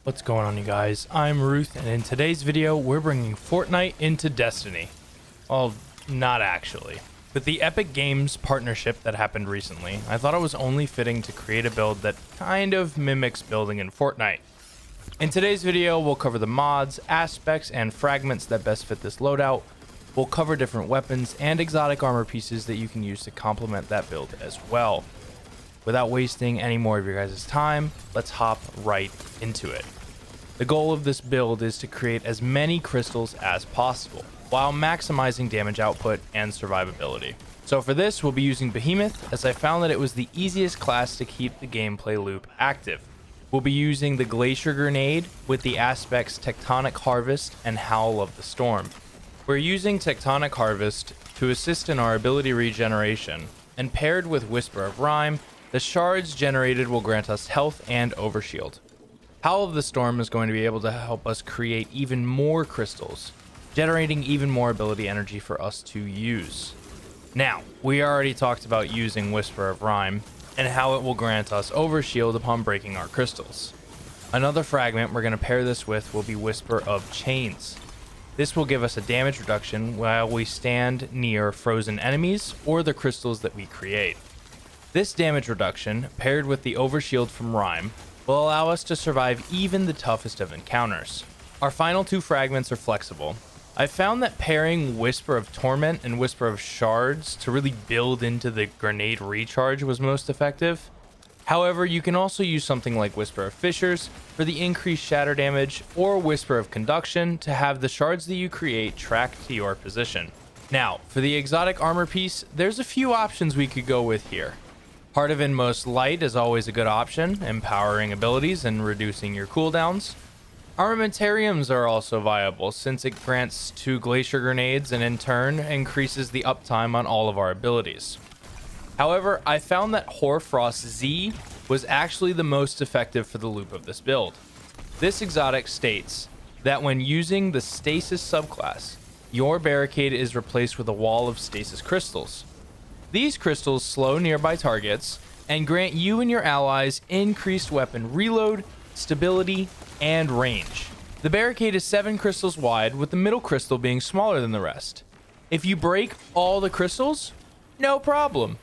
What's going on, you guys? I'm Ruth, and in today's video we're bringing Fortnite into Destiny. Well, not actually. With the Epic Games partnership that happened recently, I thought it was only fitting to create a build that kind of mimics building in Fortnite. In today's video we'll cover the mods, aspects, and fragments that best fit this loadout. We'll cover different weapons and exotic armor pieces that you can use to complement that build as well. Without wasting any more of your guys' time, let's hop right into it. The goal of this build is to create as many crystals as possible, while maximizing damage output and survivability. So for this, we'll be using Behemoth, as I found that it was the easiest class to keep the gameplay loop active. We'll be using the Glacier Grenade with the aspects Tectonic Harvest and Howl of the Storm. We're using Tectonic Harvest to assist in our ability regeneration, and paired with Whisper of Rhyme, the shards generated will grant us health and overshield. Howl of the Storm is going to be able to help us create even more crystals, generating even more ability energy for us to use. Now, we already talked about using Whisper of Rhyme and how it will grant us overshield upon breaking our crystals. Another fragment we're going to pair this with will be Whisper of Chains. This will give us a damage reduction while we stand near frozen enemies or the crystals that we create. This damage reduction, paired with the overshield from Rhyme, will allow us to survive even the toughest of encounters. Our final two fragments are flexible. I found that pairing Whisper of Torment and Whisper of Shards to really build into the grenade recharge was most effective. However, you can also use something like Whisper of Fissures for the increased shatter damage, or Whisper of Conduction to have the shards that you create track to your position. Now, for the exotic armor piece, there's a few options we could go with here. Heart of Inmost Light is always a good option, empowering abilities and reducing your cooldowns. Armamentariums are also viable since it grants 2 Glacier Grenades and in turn increases the uptime on all of our abilities. However, I found that Hoarfrost-Z was actually the most effective for the loop of this build. This exotic states that when using the Stasis subclass, your barricade is replaced with a wall of stasis crystals. These crystals slow nearby targets and grant you and your allies increased weapon reload, stability, and range. The barricade is 7 crystals wide, with the middle crystal being smaller than the rest. If you break all the crystals, no problem.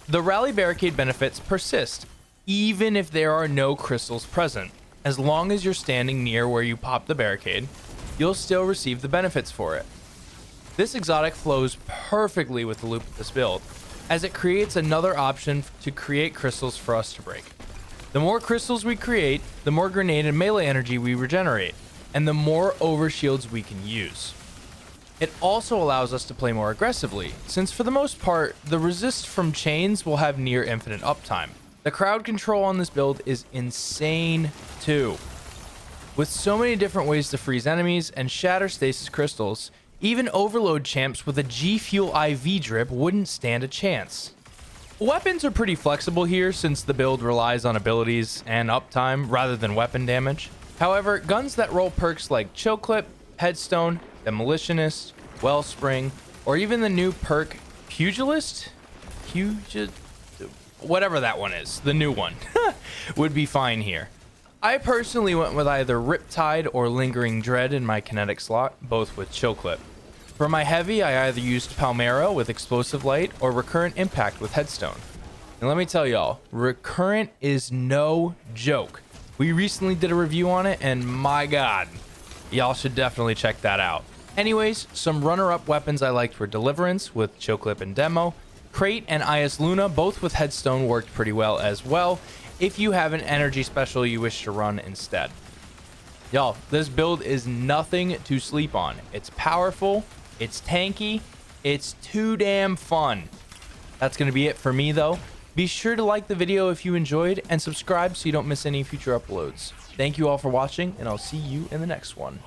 The rally barricade benefits persist, even if there are no crystals present. As long as you're standing near where you pop the barricade, you'll still receive the benefits for it. This exotic flows perfectly with the loop of this build, as it creates another option to create crystals for us to break. The more crystals we create, the more grenade and melee energy we regenerate, and the more overshields we can use. It also allows us to play more aggressively, since for the most part, the resist from chains will have near infinite uptime. The crowd control on this build is insane too. With so many different ways to freeze enemies and shatter stasis crystals, even overload champs with a G Fuel IV drip wouldn't stand a chance. Weapons are pretty flexible here since the build relies on abilities and uptime rather than weapon damage. However, guns that roll perks like Chill Clip, Headstone, Demolitionist, Wellspring, or even the new perk Pugilist, whatever that one is, the new one, would be fine here. I personally went with either Riptide or Lingering Dread in my kinetic slot, both with Chill Clip. For my heavy, I either used Palmera with Explosive Light or Recurrent Impact with Headstone. And let me tell y'all, Recurrent is no joke. We recently did a review on it, and my god, y'all should definitely check that out. Anyways, some runner-up weapons I liked were Deliverance with Chill Clip and Demo, Crate and Ias Luna, both with Headstone, worked pretty well as well, if you have an energy special you wish to run instead. Y'all, this build is nothing to sleep on. It's powerful, it's tanky, it's too damn fun. That's going to be it for me though. Be sure to like the video if you enjoyed and subscribe so you don't miss any future uploads. Thank you all for watching, and I'll see you in the next one.